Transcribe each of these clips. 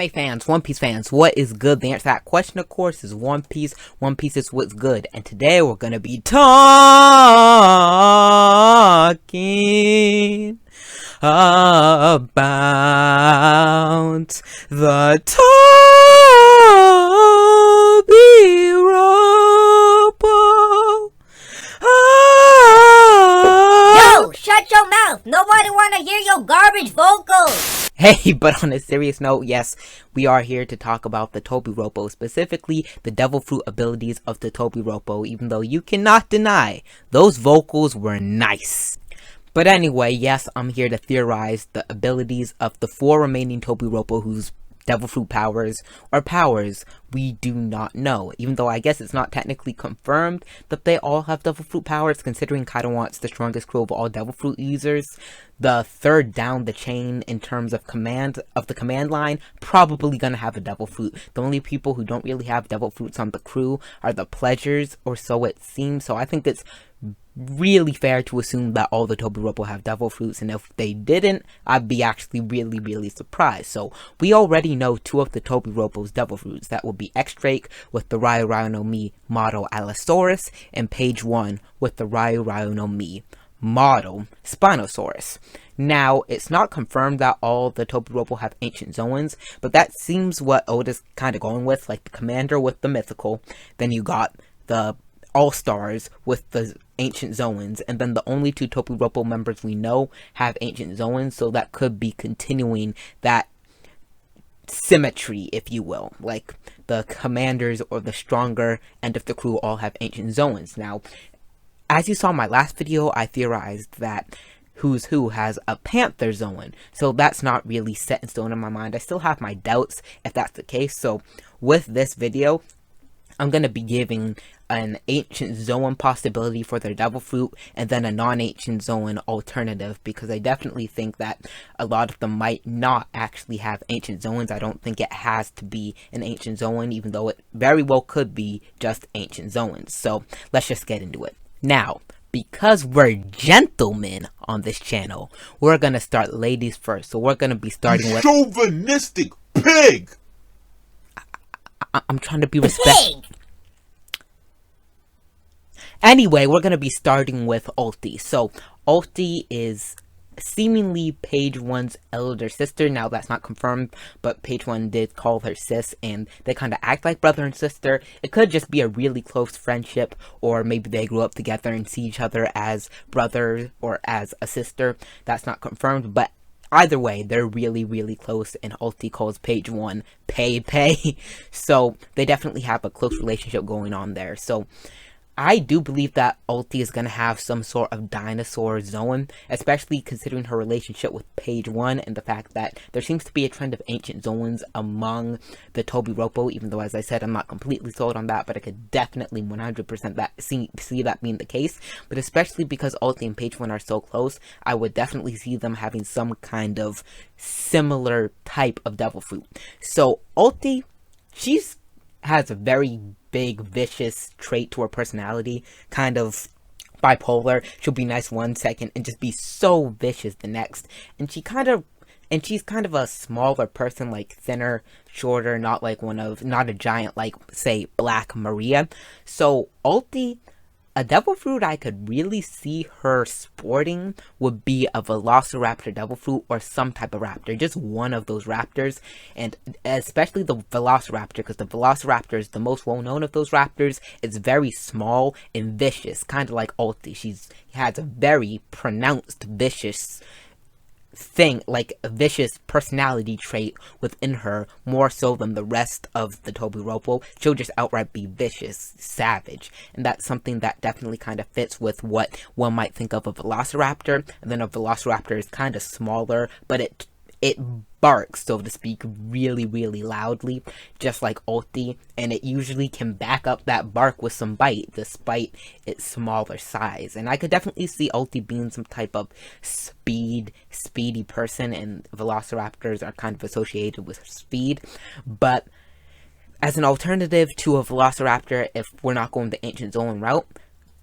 anime fans, One Piece fans, what is good? The answer to that question, of course, is One Piece. One Piece is what's good. And today we're gonna be talking about the Tobi Roppo. Yo, shut your mouth! Nobody wanna hear your garbage vocals! Hey, but on a serious note, yes, we are here to talk about the Tobi Roppo, specifically the devil fruit abilities of the Tobi Roppo, even though you cannot deny those vocals were nice. But anyway, yes, I'm here to theorize the abilities of the 4 remaining Tobi Roppo whose devil fruit powers we do not know, even though I guess it's not technically confirmed that they all have devil fruit powers, considering Kaido wants the strongest crew of all devil fruit users. The third down the chain in terms of the command line, probably gonna have a devil fruit. The only people who don't really have devil fruits on the crew are the pleasures, or so it seems. So I think it's really fair to assume that all the Tobi Roppo have devil fruits, and if they didn't, I'd be actually really surprised. So we already know 2 of the Tobi Roppo's devil fruits. That would be X-Drake with the Ryu Ryu no Mi model Allosaurus, and Page 1 with the Ryu Ryu no Mi model Spinosaurus. Now, it's not confirmed that all the Tobi Roppo have ancient zoans, but that seems what Oda's kind of going with, like the commander with the mythical, then you got the all-stars with the ancient zoans, and then the only 2 Tobi Roppo members we know have ancient zoans, so that could be continuing that symmetry, if you will. Like, the commanders or the stronger end of the crew all have ancient zoans. Now, as you saw in my last video, I theorized that Who's Who has a Panther Zoan, so that's not really set in stone in my mind. I still have my doubts if that's the case, so with this video, I'm going to be giving an ancient zoan possibility for their devil fruit, and then a non-ancient zoan alternative, because I definitely think that a lot of them might not actually have ancient zoans. I don't think it has to be an ancient zoan, even though it very well could be just ancient zoans. So let's just get into it. Now, because we're gentlemen on this channel, we're going to start ladies first. So we're going to be starting with... Chauvinistic pig! I'm trying to be respectful. Anyway, we're going to be starting with Ulti. So, Ulti is seemingly Page 1's elder sister. Now, that's not confirmed, but Page 1 did call her sis, and they kind of act like brother and sister. It could just be a really close friendship, or maybe they grew up together and see each other as brothers or as a sister. That's not confirmed, but either way, they're really close, and Ulti calls Page 1 Pay. So, they definitely have a close relationship going on there. So, I do believe that Ulti is going to have some sort of dinosaur zoan, especially considering her relationship with Page 1 and the fact that there seems to be a trend of ancient zoans among the Tobi Roppo, even though, as I said, I'm not completely sold on that, but I could definitely 100% see that being the case. But especially because Ulti and Page 1 are so close, I would definitely see them having some kind of similar type of devil fruit. So Ulti, has a very big vicious trait to her personality, kind of bipolar. She'll be nice 1 second and just be so vicious the next. And she's kind of a smaller person, like thinner, shorter, not a giant like, say, Black Maria. So Ulti, a devil fruit I could really see her sporting would be a Velociraptor devil fruit, or some type of raptor, just one of those raptors, and especially the Velociraptor, because the Velociraptor is the most well-known of those raptors. It's very small and vicious, kind of like Ulti. She has a very pronounced vicious thing, like a vicious personality trait within her, more so than the rest of the Tobi Roppo. She'll just outright be vicious, savage, and that's something that definitely kind of fits with what one might think of a Velociraptor. And then a Velociraptor is kind of smaller, but it barks, so to speak, really loudly, just like Ulti, and it usually can back up that bark with some bite, despite its smaller size. And I could definitely see Ulti being some type of speedy person, and Velociraptors are kind of associated with speed. But as an alternative to a Velociraptor, if we're not going the ancient zoan route,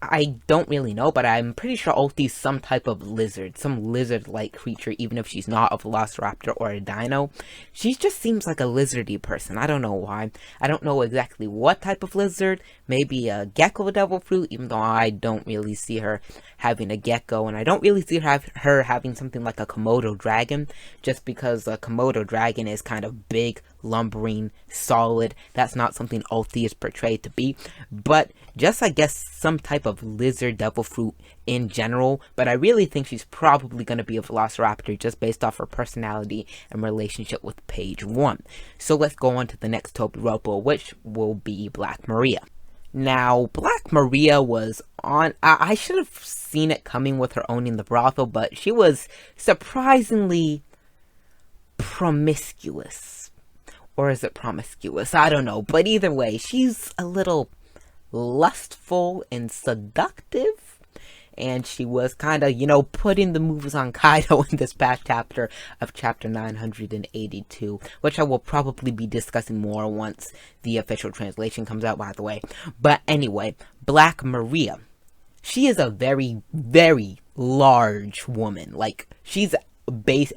I don't really know, but I'm pretty sure Ulti's some type of lizard, some lizard-like creature, even if she's not a velociraptor or a dino. She just seems like a lizardy person. I don't know why. I don't know exactly what type of lizard. Maybe a gecko devil fruit, even though I don't really see her having a gecko, and I don't really see her having something like a Komodo dragon, just because a Komodo dragon is kind of big, lumbering, solid. That's not something Ulti is portrayed to be, but just, I guess, some type of lizard devil fruit in general. But I really think she's probably going to be a velociraptor just based off her personality and relationship with page 1. So let's go on to the next Tobi Roppo, which will be Black Maria. Now, Black Maria was on, I should have seen it coming with her owning the brothel, but she was surprisingly promiscuous. Or is it promiscuous? I don't know. But either way, she's a little lustful and seductive. And she was kind of, putting the moves on Kaido in this past chapter of chapter 982, which I will probably be discussing more once the official translation comes out, by the way. But anyway, Black Maria. She is a very, very large woman. Like, she's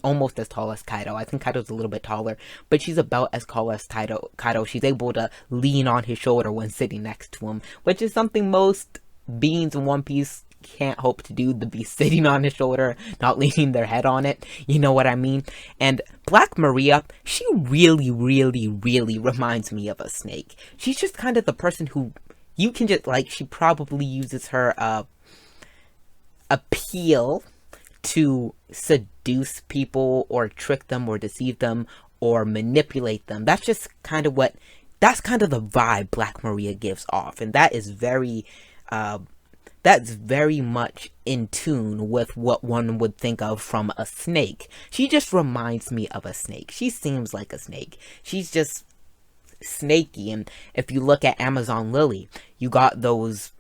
almost as tall as Kaido. I think Kaido's a little bit taller, but she's about as tall as Kaido. She's able to lean on his shoulder when sitting next to him, which is something most beings in One Piece can't hope to do, to be sitting on his shoulder, not leaning their head on it. You know what I mean? And Black Maria, she really, really, really reminds me of a snake. She's just kind of the person who you can just, like, she probably uses her appeal to seduce people or trick them or deceive them or manipulate them. That's just kind of that's kind of the vibe Black Maria gives off, and that is that's very much in tune with what one would think of from a snake. She just reminds me of a snake. She seems like a snake. She's just snaky. And if you look at Amazon Lily, you got those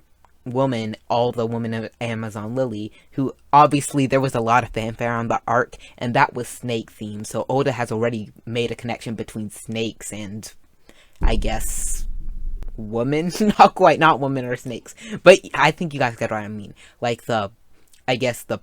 women, all the women of Amazon Lily, who obviously there was a lot of fanfare on the arc, and that was snake themed. So Oda has already made a connection between snakes and, I guess, women. Not women or snakes, but I think you guys get what I mean. Like the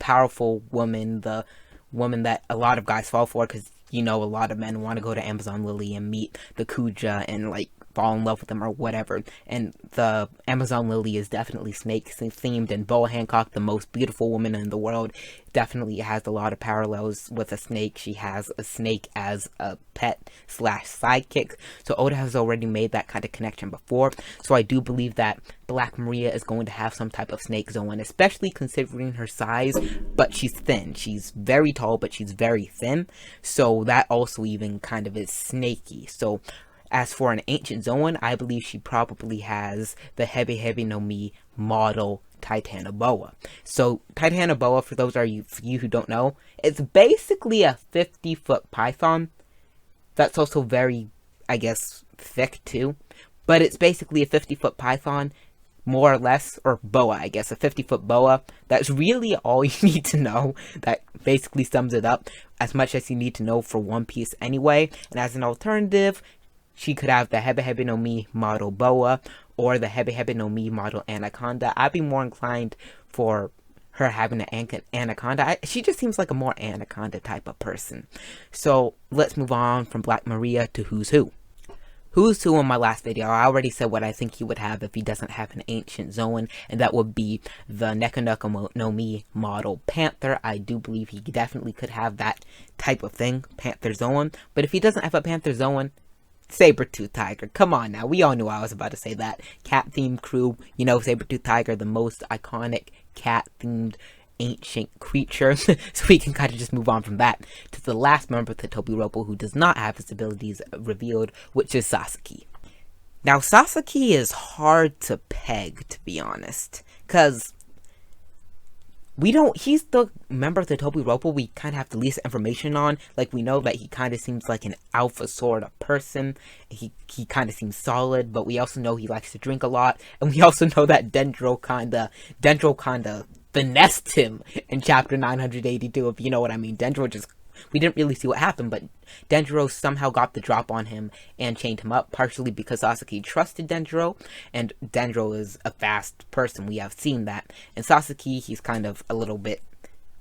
powerful woman, the woman that a lot of guys fall for, because a lot of men want to go to Amazon Lily and meet the Kuja and like fall in love with them or whatever. And the Amazon Lily is definitely snake themed, and Boa Hancock, the most beautiful woman in the world, definitely has a lot of parallels with a snake. She has a snake as a pet / sidekick. So Oda has already made that kind of connection before. So I do believe that Black Maria is going to have some type of snake zone, especially considering her size, but she's thin. She's very tall, but she's very thin. So that also even kind of is snaky. So as for an ancient Zoan, I believe she probably has the Heavy no Mi model Titanoboa. So Titanoboa, for those of you who don't know, it's basically a 50-foot python. That's also very, I guess, thick too. But it's basically a 50-foot python, more or less, or boa, I guess, a 50-foot boa. That's really all you need to know. That basically sums it up, as much as you need to know for One Piece anyway. And as an alternative, she could have the Hebe no Mi model boa or the Hebe no Mi model anaconda. I'd be more inclined for her having an anaconda. She just seems like a more anaconda type of person. So let's move on from Black Maria to Who's Who. Who's Who in my last video, I already said what I think he would have if he doesn't have an ancient Zoan, and that would be the Nekonoka no Mi model Panther. I do believe he definitely could have that type of thing, Panther Zoan. But if he doesn't have a Panther Zoan, Saber-tooth Tiger. Come on now, we all knew I was about to say that. Cat-themed crew, Saber-tooth Tiger, the most iconic cat-themed ancient creature. So we can kind of just move on from that to the last member of the Tobi Roppo who does not have his abilities revealed, which is Sasaki. Now, Sasaki is hard to peg, to be honest, because he's the member of the Tobi Roppo we kind of have the least information on. Like, we know that he kind of seems like an alpha sort of person. He kind of seems solid, but we also know he likes to drink a lot. And we also know that Dendro kind of finessed him in chapter 982, if you know what I mean. Dendro just we didn't really see what happened, but Denjiro somehow got the drop on him and chained him up, partially because Sasaki trusted Denjiro, and Denjiro is a fast person, we have seen that. And Sasaki, he's kind of a little bit,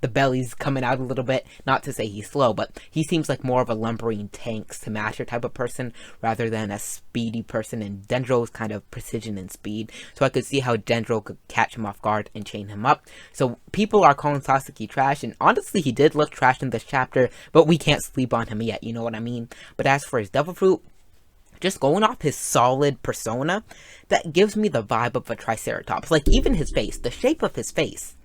the belly's coming out a little bit, not to say he's slow, but he seems like more of a lumbering tank smasher type of person, rather than a speedy person, and Denjiro's kind of precision and speed, so I could see how Denjiro could catch him off guard and chain him up. So people are calling Sasaki trash, and honestly he did look trash in this chapter, but we can't sleep on him yet, you know what I mean? But as for his Devil Fruit, just going off his solid persona, that gives me the vibe of a Triceratops. Like, even his face, the shape of his face,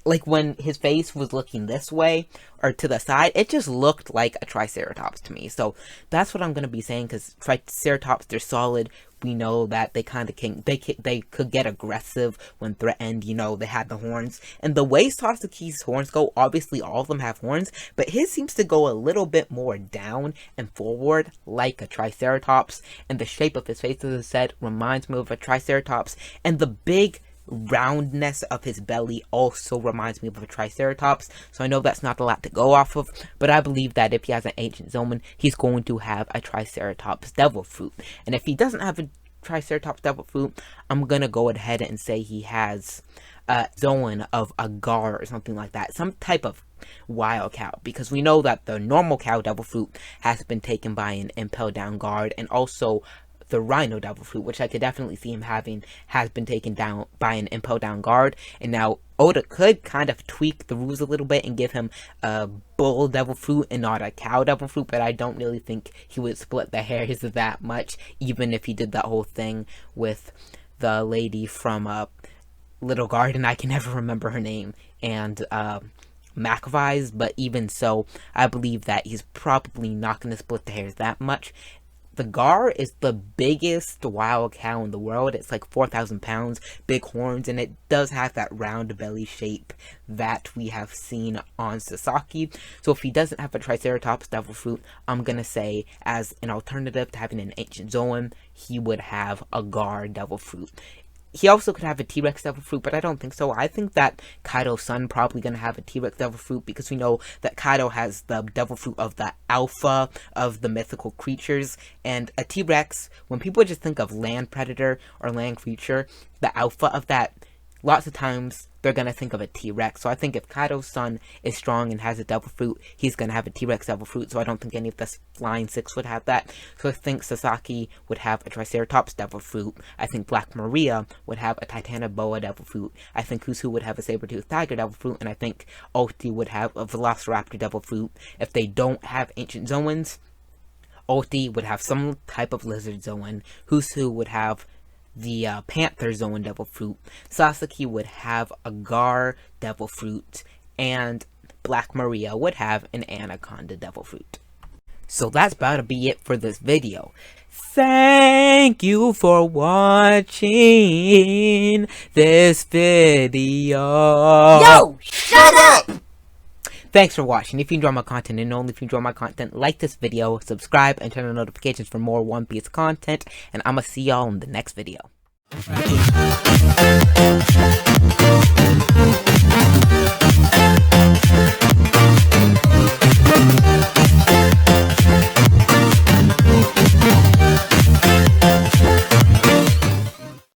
like when his face was looking this way or to the side, it just looked like a Triceratops to me. So that's what I'm going to be saying, because Triceratops, they're solid. We know that they kind of they could get aggressive when threatened, you know, they had the horns. And the way Sasaki's horns go, obviously all of them have horns, but his seems to go a little bit more down and forward like a Triceratops. And the shape of his face, as I said, reminds me of a Triceratops. And the big roundness of his belly also reminds me of a Triceratops. So I know that's not a lot to go off of, but I believe that if he has an Ancient Zoan, he's going to have a Triceratops Devil Fruit. And if he doesn't have a Triceratops Devil Fruit, I'm gonna go ahead and say he has a Zoan of a Gar or something like that, some type of wild cow, because we know that the normal cow Devil Fruit has been taken by an Impel Down guard, and also the Rhino Devil Fruit, which I could definitely see him having, has been taken down by an Impel Down guard. And now Oda could kind of tweak the rules a little bit and give him a Bull Devil Fruit and not a Cow Devil Fruit, but I don't really think he would split the hairs that much, even if he did that whole thing with the lady from Little Garden, I can never remember her name, and McAvies. But even so, I believe that he's probably not going to split the hairs that much. The Gar is the biggest wild cow in the world. It's like 4,000 pounds, big horns, and it does have that round belly shape that we have seen on Sasaki. So if he doesn't have a Triceratops Devil Fruit, I'm gonna say, as an alternative to having an Ancient Zoan, he would have a Gar Devil Fruit. He also could have a T-Rex Devil Fruit, but I don't think so. I think that Kaido's son probably going to have a T-Rex Devil Fruit, because we know that Kaido has the Devil Fruit of the alpha of the mythical creatures. And a T-Rex, when people just think of land predator or land creature, the alpha of that, lots of times they're going to think of a T-Rex. So I think if Kaido's son is strong and has a Devil Fruit, he's going to have a T-Rex Devil Fruit. So I don't think any of the Flying Six would have that. So I think Sasaki would have a Triceratops Devil Fruit. I think Black Maria would have a Titanoboa Devil Fruit. I think Kusu would have a Saber-Toothed Tiger Devil Fruit. And I think Ulti would have a Velociraptor Devil Fruit. If they don't have Ancient Zoans, Ulti would have some type of Lizard Zoan. Kusu would have the Panther Zoan Devil Fruit. Sasaki would have a Gar Devil Fruit, and Black Maria would have an Anaconda Devil Fruit. So that's about to be it for this video. Thank you for watching this video. Yo, shut up! Thanks for watching. If you enjoy my content, and only if you enjoy my content, like this video, subscribe, and turn on notifications for more One Piece content. And I'ma see y'all in the next video.